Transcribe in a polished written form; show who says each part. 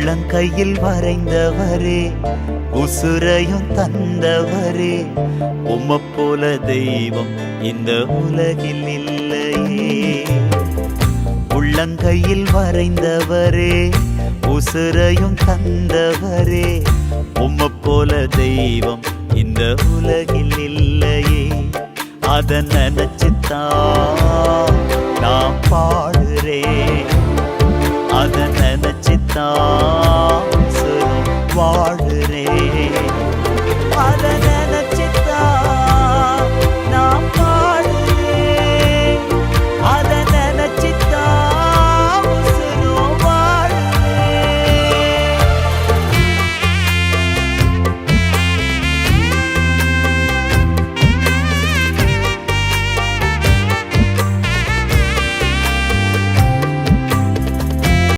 Speaker 1: உள்ளங்கையில் வரைந்தவரே, உசுரையும் தந்தவரே, உம்மை போல தெய்வம் இந்த உலகில் இல்லையே. உள்ளங்கையில் வரைந்தவரே, உசுரையும் தந்தவரே, உம்மை போல தெய்வம் இந்த உலகில் இல்லையே. அத நினைச்சுத்தான் நான் பாடுறேன், அத நினைச்சுத்தான்